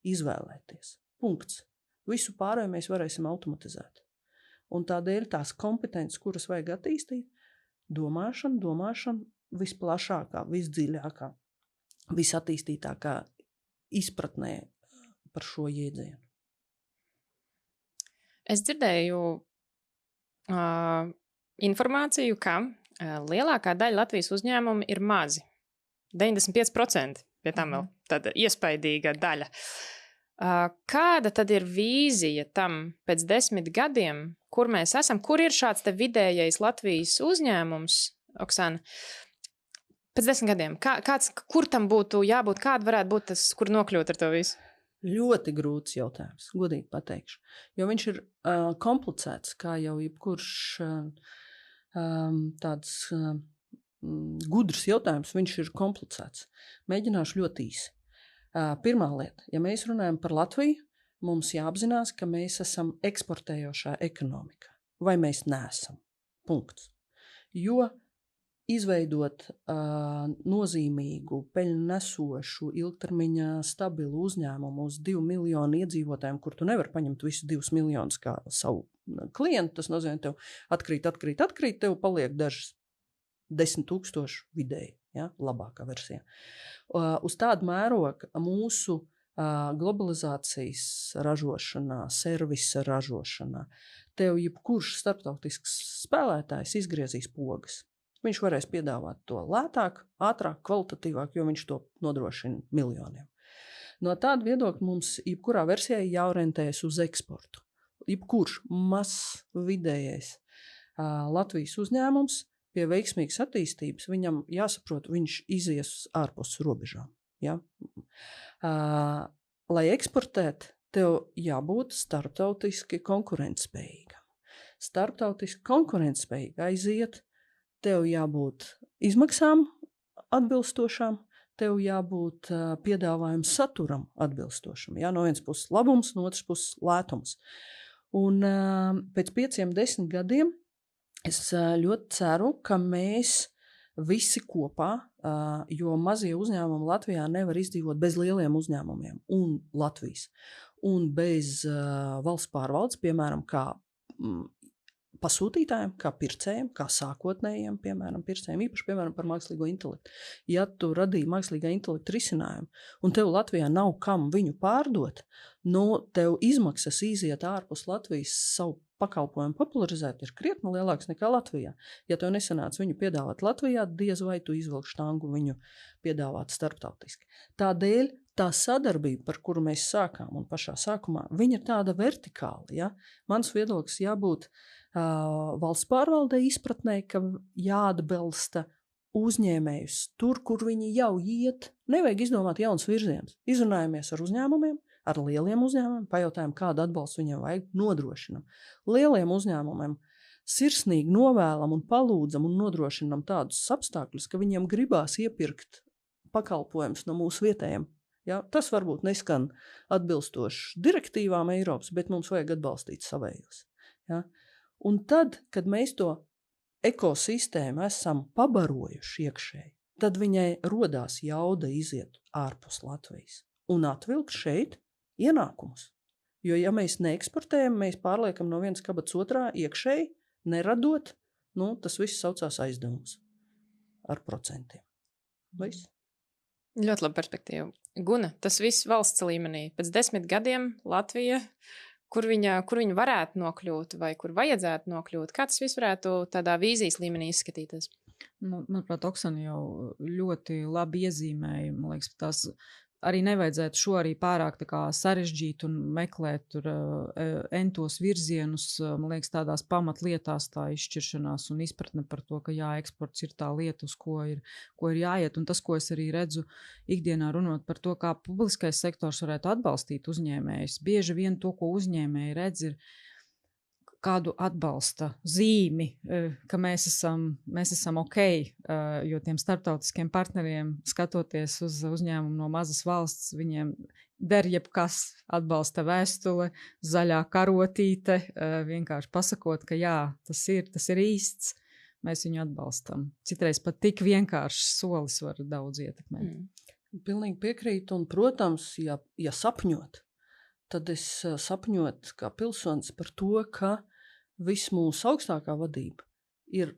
izvēlēties. Punkts. Visu pārējo mēs varēsim automatizēt. Un tādēļ tās kompetences, kuras vajag attīstīt, domāšana visplašākā, visdziļākā, visattīstītākā izpratnē par šo jēdzienu. Es dzirdēju informāciju, ka lielākā daļa Latvijas uzņēmumu ir mazi. 95% pie tam vēl tāda iespaidīga daļa. Kāda tad ir vīzija tam pēc 10 gadiem, kur mēs esam? Kur ir šāds te vidējais Latvijas uzņēmums, Oksana? Pēc 10 gadiem. Kur tam būtu jābūt? Kāda varētu būt tas, kur nokļūt ar to visu? Ļoti grūts jautājums, godīgi pateikšu. Jo viņš ir komplicēts, kā jau jebkurš tāds gudrs jautājums, viņš ir komplicēts. Mēģināšu ļoti īsi. Pirmā lieta, ja mēs runājam par Latviju, mums jāapzinās, ka mēs esam eksportējošā ekonomika. Vai mēs neesam? Punkts. Jo izveidot nozīmīgu, peļņu nesošu, ilgtermiņa stabilu uzņēmumu uz 2 miljonu iedzīvotājiem, kur tu nevar paņemt visu 2 miljonus kā savu klientu, tas nozīmē, tev atkrīt, tev paliek dažas 10,000 vidēji, ja, labākā versija. Uz tādu mērogu mūsu globalizācijas ražošanā, servisa ražošanā, tev jebkurš starptautisks spēlētājs izgriezīs pogas. Viņš varēs piedāvāt to lētāk, ātrāk, kvalitatīvāk, jo viņš to nodrošina miljoniem. No tāda viedokļa mums jebkurā versijā jāorientējas uz eksportu. Jebkurš mazs vidējais Latvijas uzņēmums pie veiksmīgas attīstības, viņam jāsaprot, viņš izies ārpus robežām. Ja? Lai eksportēt, tev jābūt starptautiski konkurentspējīgam. Starptautiski konkurentspējīgi aiziet, tev jābūt izmaksām atbilstošām, tev jābūt piedāvājuma saturam atbilstošam. Ja? No vienas puses labums, no otras puses lētums. Un pēc 5-10 gadiem es ļoti ceru, ka mēs visi kopā, jo mazie uzņēmumi Latvijā nevar izdzīvot bez lieliem uzņēmumiem un Latvijas. Un bez valsts pārvaldes, piemēram, kā pasūtītājiem, kā pircējiem, kā sākotnējiem, piemēram, pircējiem, īpaši, piemēram, par mākslīgo intelektu. Ja tu radīji mākslīgā intelekta risinājumu, un tev Latvijā nav kam viņu pārdot, tev izmaksas iziet ārpus Latvijas savu pakalpojumu popularizēt ir krietni lielāks nekā Latvijā. Ja tev nesanāca viņu piedāvāt Latvijā, diez vai tu izvilksi štangu viņu piedāvāt starptautiski. Tādēļ tā sadarbība, par kuru mēs sākām un pašā sākumā, viņa ir tāda vertikāla. Ja? Mans viedoklis jābūt valsts pārvaldē izpratnē, ka jāatbalsta uzņēmējus tur, kur viņi jau iet. Nevajag izdomāt jaunas virzienas. Izrunājamies ar uzņēmumiem, ar lieliem uzņēmumiem, pajautājam, kādu atbalstu viņiem vajag, nodrošinam. Lieliem uzņēmumiem sirsnīgi novēlam un palūdzam un nodrošinam tādus apstākļus, ka viņiem gribās iepirkt pakalpojumus no mūsu vietējiem. Ja? Tas varbūt neskan atbilstoši direktīvām Eiropas, bet mums vajag atbalstīt savējos. Ja? Un tad, kad mēs to ekosistēmu esam pabarojuši iekšēji, tad viņai rodās jauda iziet ārpus Latvijas un atvilkt šeit ienākumus. Jo, ja mēs neeksportējam, mēs pārliekam no vienas kabatas otrā iekšēji, neradot, tas viss saucās aizdevums ar procentiem. Viss. Ļoti laba perspektīva. Guna, tas viss valsts līmenī. Pēc 10 gadiem Latvija, kur viņa varētu nokļūt vai kur vajadzētu nokļūt, kā tas viss varētu tādā vīzijas līmenī izskatīties? Manuprāt, Oksana jau ļoti labi iezīmēja. Man liekas, tās arī nevajadzētu šo arī pārāk sarežģīt un meklēt tur entos virzienus. Man liekas, tādās pamatlietās tā izšķiršanās un izpratne par to, ka eksports ir tā lieta, uz ko ir jāiet. Un tas, ko es arī redzu ikdienā runot par to, kā publiskais sektors varētu atbalstīt uzņēmējus. Bieži vien to, ko uzņēmēji redz, ir kādu atbalsta zīmi, ka mēs esam ok, jo tiem starptautiskiem partneriem, skatoties uz uzņēmumu no mazas valsts, viņiem der jebkas, atbalsta vēstule, zaļā karotīte, vienkārši pasakot, ka jā, tas ir īsts, mēs viņu atbalstam. Citreiz pat tik vienkāršs solis var daudz ietekmēt. Pilnīgi piekrītu, un, protams, ja sapņot, tad es sapņot kā pilsonis par to, ka viss mūsu augstākā vadība ir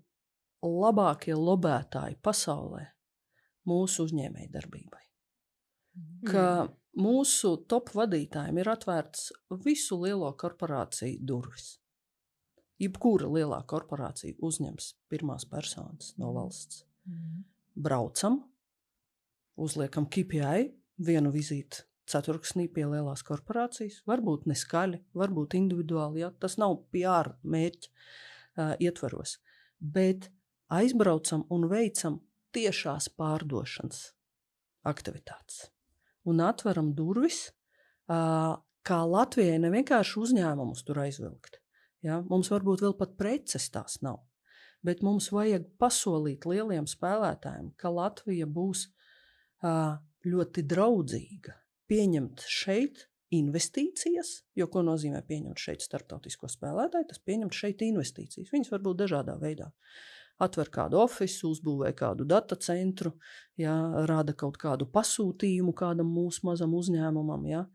labākie lobētāji pasaulē mūsu uzņēmēju darbībai. Ka mūsu top vadītājiem ir atvērts visu lielo korporāciju durvis. Jebkura lielā korporācija uzņems pirmās personas no valsts. Braucam, uzliekam KPI, vienu vizīti ceturksnī pie lielās korporācijas, varbūt neskaļi, varbūt individuāli, ja? Tas nav PR mērķa ietvaros, bet aizbraucam un veicam tiešās pārdošanas aktivitātes. Un atveram durvis, kā Latvijai nevienkārši uzņēmumus tur aizvilkt. Ja? Mums varbūt vēl pat preces tās nav, bet mums vajag pasolīt lieliem spēlētājiem, ka Latvija būs ļoti draudzīga. Pieņemt šeit investīcijas, jo ko nozīmē pieņemt šeit starptautisko spēlētāju, tas pieņemt šeit investīcijas. Viņas var būt dažādā veidā. Atver kādu ofisu, uzbūvē kādu data centru, ja, rada kaut kādu pasūtījumu kādam mūsu mazam uzņēmumam. Ja.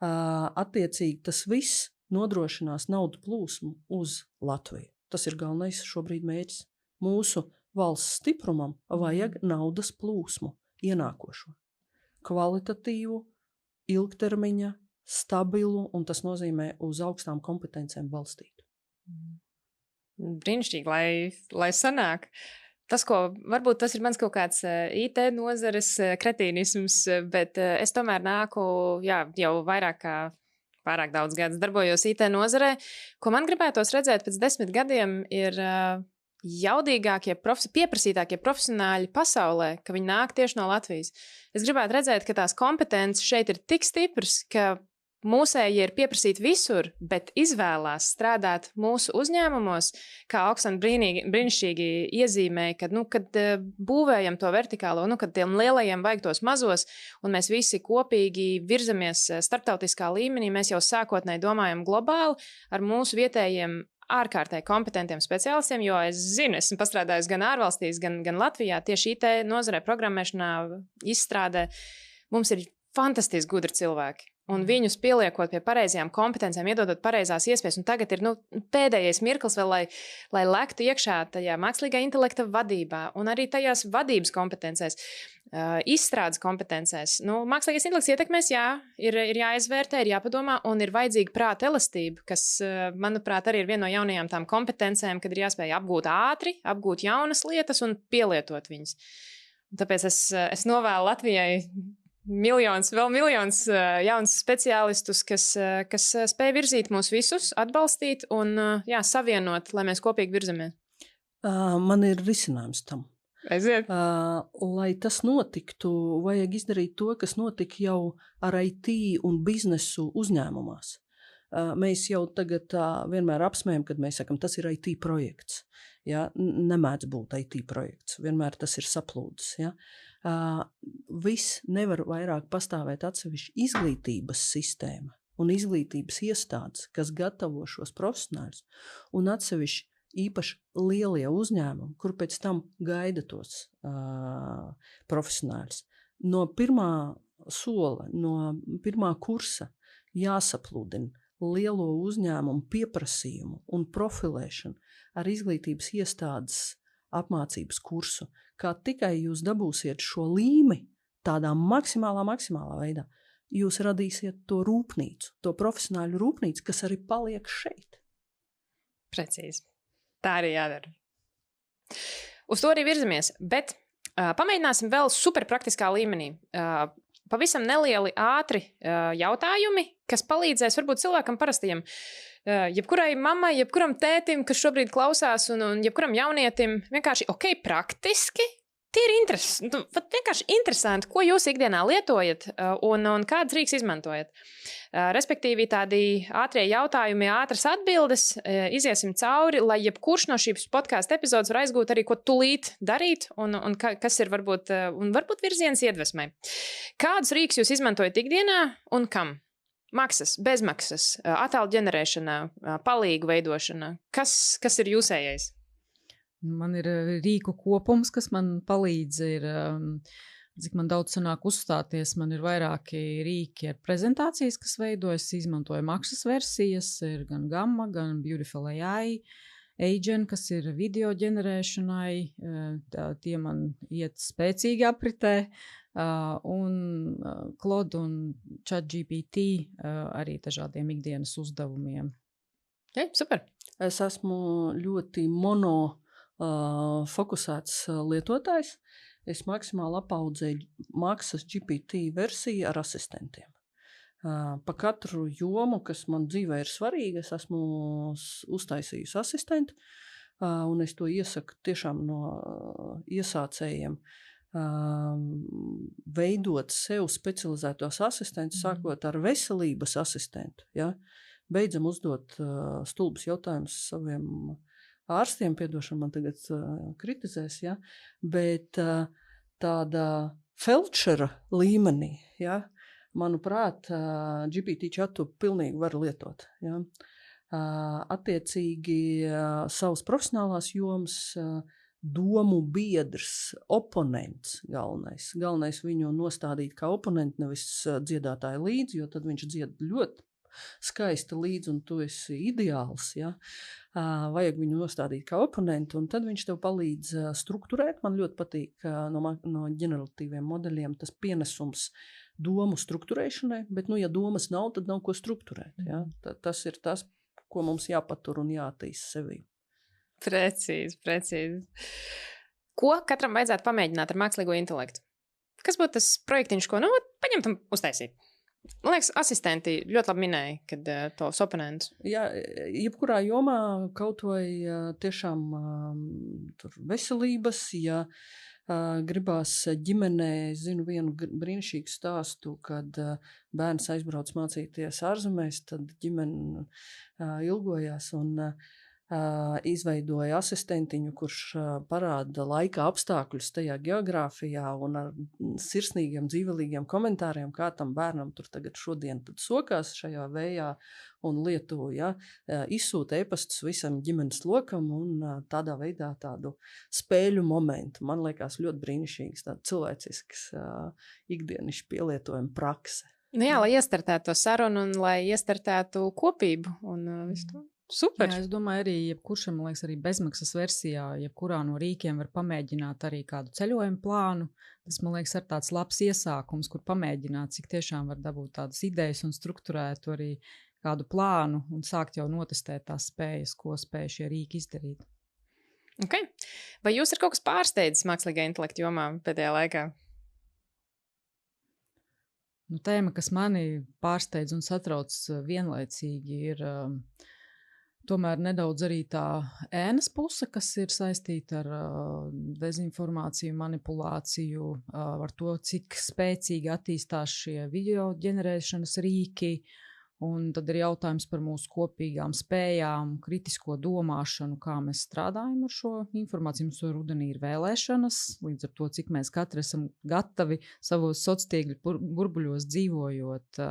Attiecīgi tas viss nodrošinās naudu plūsmu uz Latviju. Tas ir galvenais šobrīd mērķis. Mūsu valsts stiprumam vajag naudas plūsmu, ienākošo, kvalitatīvu, ilgtermiņa, stabilu, un tas nozīmē uz augstām kompetencēm balstītu. Brīnišķīgi, lai sanāk. Tas, varbūt tas ir mans kaut kāds IT nozares kretīnisms, bet es tomēr nāku, jau pārāk daudz gadus darbojos IT nozarē. Ko man gribētos redzēt pēc 10 gadiem ir jaudīgākie, pieprasītākie profesionāļi pasaulē, ka viņi nāk tieši no Latvijas. Es gribētu redzēt, ka tās kompetences šeit ir tik stipras, ka mūsēji ir pieprasīti visur, bet izvēlās strādāt mūsu uzņēmumos, kā Oksana brīnišķīgi iezīmēja, kad būvējam to vertikālo, kad tiem lielajiem vajag tos mazos, un mēs visi kopīgi virzamies starptautiskā līmenī, mēs jau sākotnēji domājam globāli ar mūsu vietējiem ārkārtēji kompetentiem speciālistiem, jo es zinu, esmu pastrādājis gan ārvalstīs, gan Latvijā, tieši IT nozarē, programmēšanā, izstrādē. Mums ir fantastiski gudri cilvēki. Un viņus pieliekot pie pareizajām kompetencijām, iedodot pareizās iespējas. Un tagad ir pēdējais mirklis vēl, lai lektu iekšā tajā mākslīgā intelekta vadībā un arī tajās vadības kompetencēs. izstrādes kompetencēs. Mākslīgais intelekts ietekmēs, jā, ir jāizvērtē, ir jāpadomā, un ir vajadzīga prāta elastība, kas, manuprāt, arī ir viena no jaunajām tām kompetencēm, kad ir jāspēj apgūt ātri, apgūt jaunas lietas un pielietot viņas. Tāpēc es novēlu Latvijai miljonus jaunus speciālistus, kas spēj virzīt mūs visus, atbalstīt un savienot, lai mēs kopīgi virzamies. Man ir risinājums tam. Aiziet. Lai tas notiktu, vajag izdarīt to, kas notika jau ar IT un biznesu uzņēmumās. Mēs jau tagad vienmēr apsmējam, kad mēs sakam, tas ir IT projekts. Ja? Nemēdz būt IT projekts. Vienmēr tas ir saplūdis. Ja? Viss nevar vairāk pastāvēt atsevišķi izglītības sistēma un izglītības iestādes, kas gatavo šos profesionāļus un atsevišķi īpaši lielie uzņēmumi, kur pēc tam gaida tos profesionāļus. No pirmā sola, no pirmā kursa jāsapludina lielo uzņēmumu pieprasījumu un profilēšanu ar izglītības iestādes apmācības kursu. Kā tikai jūs dabūsiet šo līmi tādā maksimālā veidā, jūs radīsiet to rūpnīcu, to profesionāļu rūpnīcu, kas arī paliek šeit. Precīzi. Tā arī jādara. Uz to arī virzamies, bet pamēģināsim vēl superpraktiskā līmenī. Pavisam nelieli, ātri jautājumi, kas palīdzēs varbūt cilvēkam parastajam, jebkurai mammai, jebkuram tētim, kas šobrīd klausās, un jebkuram jaunietim, vienkārši praktiski. Tie ir vienkārši interesanti, ko jūs ikdienā lietojat un kādas rīks izmantojat. Respektīvi, tādi ātrie jautājumi, ātras atbildes, iziesim cauri, lai jebkurš no šīs podkāstu epizodes var aizgūt arī, ko tūlīt darīt un kas ir varbūt virziens iedvesmai. Kādus rīks jūs izmantojat ikdienā un kam? Maksas, bezmaksas, attēlu ģenerēšana, palīgu veidošana. Kas ir jūsējais? Man ir rīku kopums, kas man palīdz, cik man daudz sanāk uzstāties, man ir vairāki rīki ar prezentācijas, kas veidojas, izmantoju maksas versijas, ir gan Gamma, gan Beautiful AI, Agent, kas ir video ģenerēšanai, tie man iet spēcīgi apritē, un Claude un ChatGPT arī dažādiem ikdienas uzdevumiem. Super! Es esmu ļoti fokusēts lietotājs. Es maksimāli apaudzēju maksas GPT versiju ar asistentiem. Pa katru jomu, kas man dzīvē ir svarīga, es esmu uztaisījusi asistentu, un es to iesaku tiešām no iesācējiem veidot sev specializētos asistentus, sākot ar veselības asistentu. Ja? Beidzam uzdot stulbus jautājumus saviem ārstiem, piedošana man tagad kritizēs, ja? Bet tāda felčera līmenī, ja? Manuprāt, GPT chatu pilnīgi var lietot. Ja? Attiecīgi savas profesionālās jomas domu biedrs, oponents galvenais. Galvenais viņu nostādīt kā oponentu, nevis dziedātāju līdzi, jo tad viņš dzied ļoti skaisti līdzi, un tu esi ideāls. Ja? Vajag viņu nostādīt kā oponentu, un tad viņš tev palīdz strukturēt. Man ļoti patīk no ģeneratīviem modeļiem tas pienesums domu strukturēšanai, bet, ja domas nav, tad nav ko strukturēt. Ja? Tas ir tas, ko mums jāpatur un jāattīst sevī. Precīzi. Ko katram vajadzētu pamēģināt ar mākslīgo intelektu? Kas būtu tas projektiņš, ko paņemt un uztaisīt? Man liekas, asistenti ļoti labi minēja, kad tos oponentus. Jā, jebkurā jomā kaut vai tiešām veselības, ja gribās ģimenē, zinu vienu brīnišķīgu stāstu, kad bērns aizbrauc mācīties ārzemēs, tad ģimene ilgojās un izveidoja asistentiņu, kurš parāda laika apstākļus tajā geogrāfijā un ar sirsnīgiem, dzīvelīgiem komentāriem, kā tam bērnam tur tagad šodien tad sokās šajā vējā un lietu, ja, izsūta e-pastus visam ģimenes lokam un tādā veidā tādu spēļu momentu. Man liekas ļoti brīnišķīgs, tāds cilvēcisks ikdienišķi pielietojuma prakse. Jā, lai iestartētu to sarunu un lai iestartētu kopību un visu to. Super! Jā, es domāju, arī jebkuršam, man liekas, arī bezmaksas versijā, jebkurā no rīkiem var pamēģināt arī kādu ceļojumu plānu. Tas, man liekas, ir tāds labs iesākums, kur pamēģināt, cik tiešām var dabūt tādas idejas un strukturēt arī kādu plānu un sākt jau notestēt tās spējas, ko spēj šie rīki izdarīt. Okay. Vai jūs ir kaut kas pārsteidzis mākslīgā intelekta jomā pēdējā laikā? Nu, tēma, kas mani pārsteidz un satrauc vienlaicīgi, ir tomēr nedaudz arī tā ēnas puse, kas ir saistīta ar dezinformāciju, manipulāciju, ar to, cik spēcīgi attīstās šie video ģenerēšanas rīki. Un tad ir jautājums par mūsu kopīgām spējām, kritisko domāšanu, kā mēs strādājam ar šo informāciju. Mums rudenī ir vēlēšanas, līdz ar to, cik mēs katrs esam gatavi savos sociāļu burbuļos dzīvojot.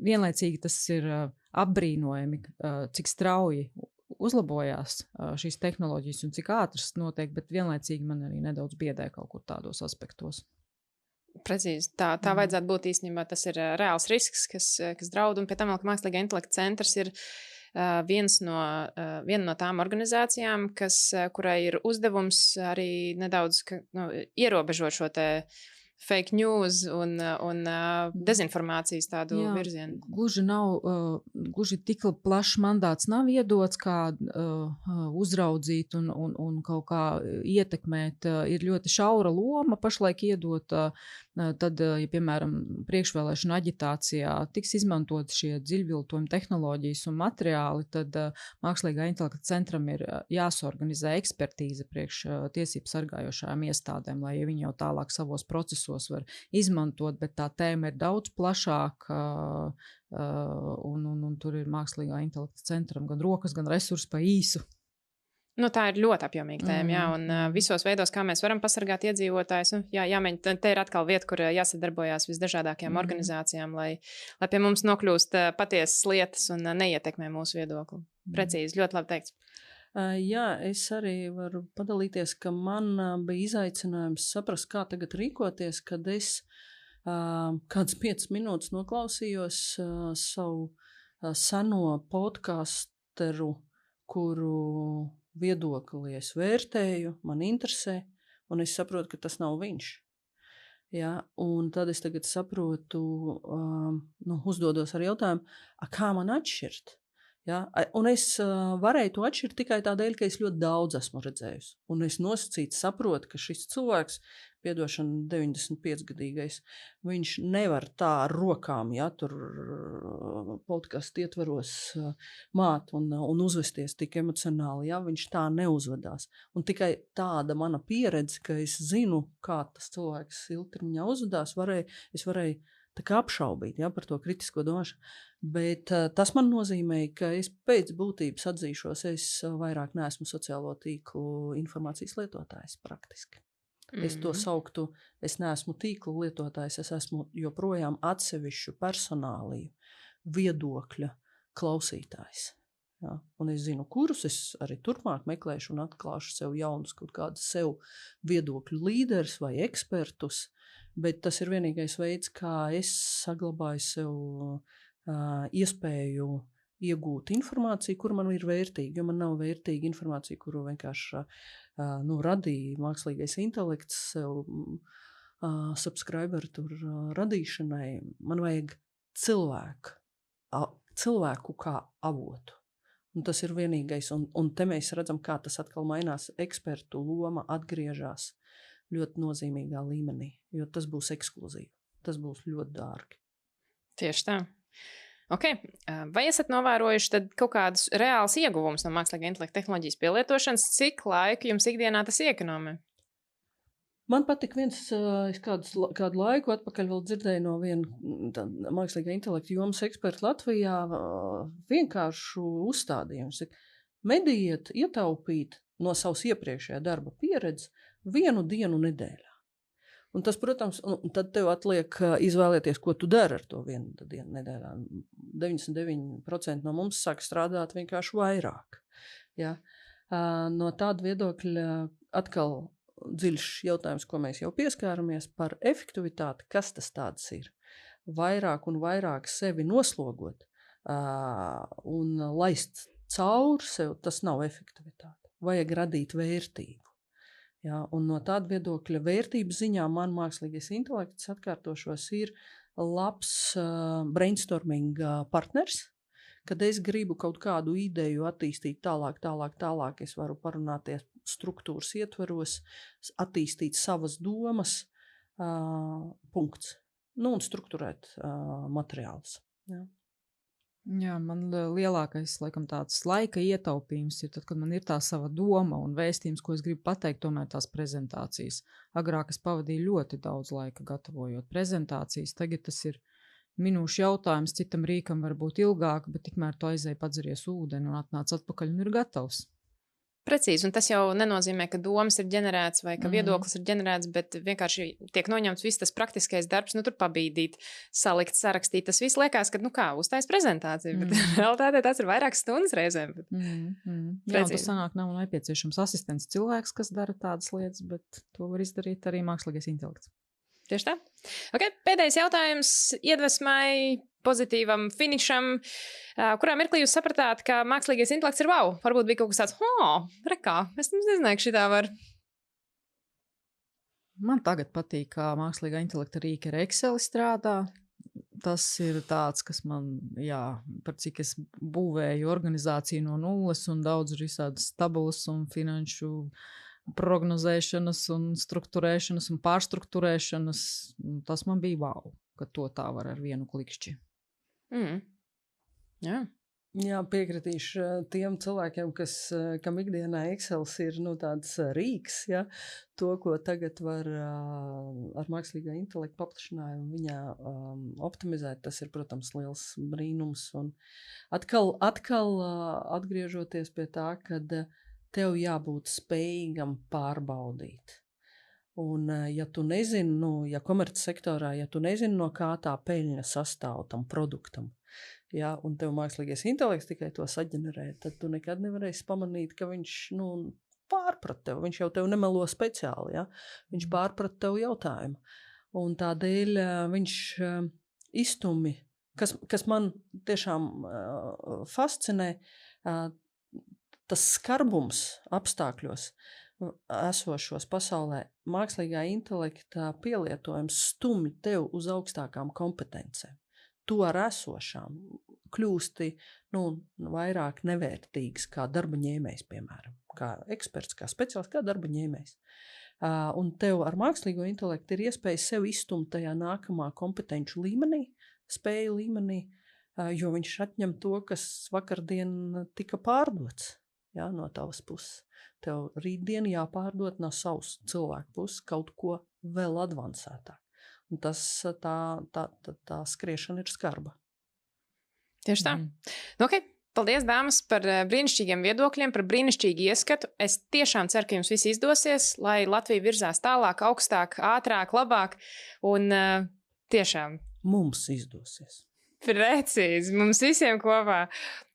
Vienlaicīgi tas ir apbrīnojami, cik strauji uzlabojās šīs tehnoloģijas un cik ātras notiek, bet vienlaicīgi man arī nedaudz biedē kaut kur tādos aspektos. Precīzi. Tā vajadzētu būt īstenībā. Tas ir reāls risks, kas draud. Un pēc tam vēl, ka Mākslīgā intelekta centrs ir viena no tām organizācijām, kurai ir uzdevums arī nedaudz ierobežot šo te fake news un dezinformācijas tādu virzienu. Gluži tik plašs mandāts nav iedots, kā uzraudzīt un kaut kā ietekmēt. Ir ļoti šaura loma pašlaik iedota. Tad, ja, piemēram, priekšvēlēšana aģitācijā tiks izmantot šie dziļviltojuma tehnoloģijas un materiāli, tad Mākslīgā intelekta centram ir jāsorganizē ekspertīze priekš tiesību sargājošajām iestādēm, lai viņi jau tālāk savos procesos var izmantot, bet tā tēma ir daudz plašāka un tur ir Mākslīgā intelekta centram gan rokas, gan resursi pa īsu. Nu, tā ir ļoti apjomīga tēma, jā, un visos veidos, kā mēs varam pasargāt iedzīvotājus. Jāmēģina, te ir atkal vieta, kur jāsadarbojās visdažādākajām organizācijām, lai pie mums nokļūst patiesas lietas un neietekmē mūsu viedokli. Precīzi, ļoti labi teikts. Jā, es arī varu padalīties, ka man bija izaicinājums saprast, kā tagad rīkoties, kad es kāds 5 minūtes noklausījos savu seno podcasteru, kuru viedokli es vērtēju, man interesē, un es saprotu, ka tas nav viņš. Ja, un tad es tagad saprotu, uzdodos ar jautājumu, kā man atšķirt? Ja, un es varēju to atšķirt tikai tādēļ, ka es ļoti daudz esmu redzējusi. Un es nosacīti saprotu, ka šis cilvēks, piedošana 95-gadīgais, viņš nevar tā ar rokām, ja, tur podcastu ietvaros māt un uzvesties tik emocionāli, ja, viņš tā neuzvedās. Un tikai tāda mana pieredze, ka es zinu, kā tas cilvēks ilgtermiņā uzvedās, es varēju tā kā apšaubīt, ja, par to kritisko domāšanu. Bet tas man nozīmē, ka es pēc būtības atzīšos, es vairāk neesmu sociālo tīklu informācijas lietotājs praktiski. Es to sauktu, es neesmu tīklu lietotājs, es esmu joprojām atsevišķu personāliju viedokļa klausītājs. Ja? Un es zinu, kurus es arī turpmāk meklēšu un atklāšu sev jaunus kaut kādus sev viedokļu līderus vai ekspertus, bet tas ir vienīgais veids, kā es saglabāju sev iespēju iegūt informāciju, kur man ir vērtīga, jo man nav vērtīga informācija, kuru vienkārši radīja mākslīgais intelekts sev subscriberu tur radīšanai. Man vajag cilvēku kā avotu. Un tas ir vienīgais, un te mēs redzam, kā tas atkal mainās, ekspertu loma atgriežas ļoti nozīmīgā līmenī, jo tas būs ekskluzīvi, tas būs ļoti dārgi. Tieši tā. Okay. Vai esat novērojuši tad kaut kādus reālus ieguvumus no mākslīgā intelekta tehnoloģijas pielietošanas? Cik laiku jums ikdienā tas iekonomē? Man patika es kādu laiku atpakaļ vēl dzirdēju no viena mākslīgā intelekta jomas eksperta Latvijā vienkāršu uzstādījumu. Mediet, ietaupīt no savas iepriekšējā darba pieredzes 1 dienu nedēļā. Un tas, protams, tad tev atliek izvēlēties, ko tu dari ar to 1 dienu nedēļā. 99% no mums sāk strādāt vienkārši vairāk. Ja? No tāda viedokļa atkal dziļš jautājums, ko mēs jau pieskāramies par efektivitāti, kas tas tāds ir. Vairāk un vairāk sevi noslogot, un laist cauri sev, tas nav efektivitāte. Vajag radīt vērtību. Ja? Un no tāda viedokļa vērtības ziņā man mākslīgais intelekts, atkārtošos, ir labs brainstorming partners. Kad es gribu kaut kādu ideju attīstīt tālāk, es varu parunāties struktūras ietveros, attīstīt savas domas, punkts. Un strukturēt materiālus. Ja. Jā, man lielākais, laikam, tāds laika ietaupījums ir tad, kad man ir tā sava doma un vēstījums, ko es gribu pateikt, tomēr tās prezentācijas. Agrāk es pavadīju ļoti daudz laika gatavojot prezentācijas, tagad tas ir minūšu jautājums, citam rīkam var būt ilgāk, bet tikmēr tu aizēji padzeries ūdeni un atnāc atpakaļ un ir gatavs. Precīzi, un tas jau nenozīmē, ka domas ir ģenerēts vai ka viedoklis ir ģenerēts, bet vienkārši tiek noņemts viss tas praktiskais darbs, tur pabīdīt, salikt, sarakstīt. Tas viss liekas, ka, uztais prezentācija, bet realitātē tas ir vairākas stundas reizēm. Jā, tas sanāk nav nepieciešams asistents cilvēks, kas dara tādas lietas, bet to var izdarīt arī mākslīgais intelekts. Tieši tā. Okay, pēdējais jautājums iedvesmai, pozitīvam finišam. Kurā mirklī jūs sapratāt, ka mākslīgais intelekts ir wow? Varbūt bija kaut kas tāds, rekā, es nezināju, ka šitā var. Man tagad patīk, kā mākslīgā intelekta rīki ar Excel strādā. Tas ir tāds, kas man, par cik es būvēju organizāciju no nulles un daudz ir visādas tabulas un finanšu prognozēšanas un strukturēšanas un pārstrukturēšanas. Tas man bija wow, ka to tā var ar vienu klikšķi. Jā, piekritīšu tiem cilvēkiem, kam ikdienā Excels ir tāds rīks, ja, to, ko tagad var ar mākslīgā intelekta paplašinājumu viņā optimizēt, tas ir, protams, liels brīnums. Un atkal atgriežoties pie tā, kad tev jābūt spējīgam pārbaudīt. Un, ja tu nezini, ja komercsektorā, ja tu nezini, no kā tā peļņa sastāv tam produktam, ja, un tev mākslīgais intelekts tikai to saģenerē, tad tu nekad nevarēsi pamanīt, ka viņš pārprat tev. Viņš jau tev nemelo speciāli, ja? Viņš pārprat tev jautājumu. Un tādēļ viņš iztumi, kas man tiešām fascinē, tas skarbums apstākļos esošos pasaulē, mākslīgā intelekta pielietojums stumi tev uz augstākām kompetencēm. Tu ar esošām kļūsti vairāk nevērtīgs kā darba ņēmējs, piemēram, kā eksperts, kā speciālists, kā darba ņēmējs. Un tev ar mākslīgo intelektu ir iespēja sev izstumt tajā nākamā kompetenču līmenī, spēju līmenī, jo viņš atņem to, kas vakardien tika pārdots. Ja, no tavas puses. Tev rītdien jāpārdot no savas cilvēku puses kaut ko vēl advancētāk. Un tas tā skriešana ir skarba. Tieši tā. Okay. Paldies, dāmas, par brīnišķīgiem viedokļiem, par brīnišķīgu ieskatu. Es tiešām ceru, ka jums viss izdosies, lai Latvija virzās tālāk, augstāk, ātrāk, labāk. Un tiešām. Mums izdosies. Precīzi, mums visiem kopā.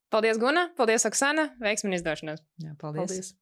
Paldies, Guna, paldies, Oksana, veiksmi un izdošanos. Jā, paldies.